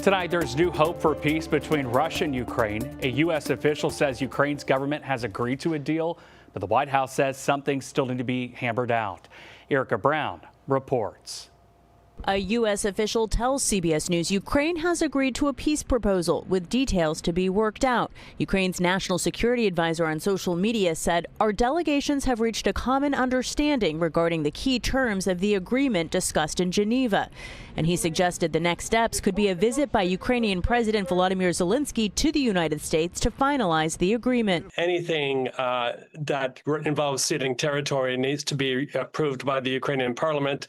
Tonight, there's new hope for peace between Russia and Ukraine. A U.S. official says Ukraine's government has agreed to a deal, but the White House says some things still need to be hammered out. Erica Brown reports. A U.S. official tells CBS News Ukraine has agreed to a peace proposal with details to be worked out. Ukraine's national security advisor on social media said, "Our delegations have reached a common understanding regarding the key terms of the agreement discussed in Geneva." And he suggested the next steps could be a visit by Ukrainian President Volodymyr Zelensky to the United States to finalize the agreement. Anything that involves ceding territory needs to be approved by the Ukrainian parliament.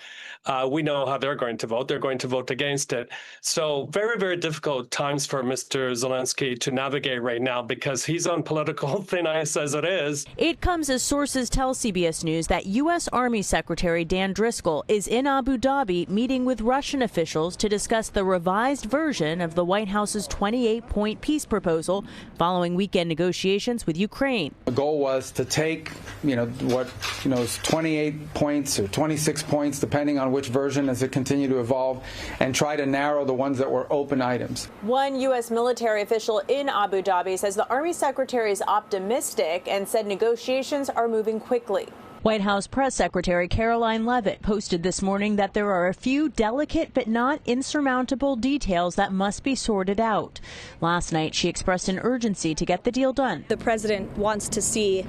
We know how they're going to vote. They're going to vote against it. So very, very difficult times for Mr. Zelensky to navigate right now because he's on political thin ice as it is. It comes as sources tell CBS News that U.S. Army Secretary Dan Driscoll is in Abu Dhabi meeting with Russian officials to discuss the revised version of the White House's 28-point peace proposal following weekend negotiations with Ukraine. The goal was to take, is 28 points or 26 points, depending on which version as it continued to evolve, and try to narrow the ones that were open items. One U.S. military official in Abu Dhabi says the Army Secretary is optimistic and said negotiations are moving quickly. White House Press Secretary Caroline Leavitt posted this morning that there are a few delicate but not insurmountable details that must be sorted out. Last night, she expressed an urgency to get the deal done. The president wants to see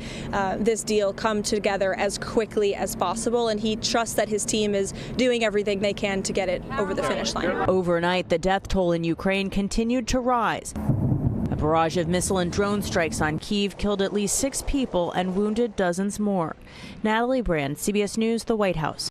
this deal come together as quickly as possible, and he trusts that his team is doing everything they can to get it over the finish line. Overnight, the death toll in Ukraine continued to rise. A barrage of missile and drone strikes on Kyiv killed at least 6 people and wounded dozens more. Natalie Brand, CBS News, the White House.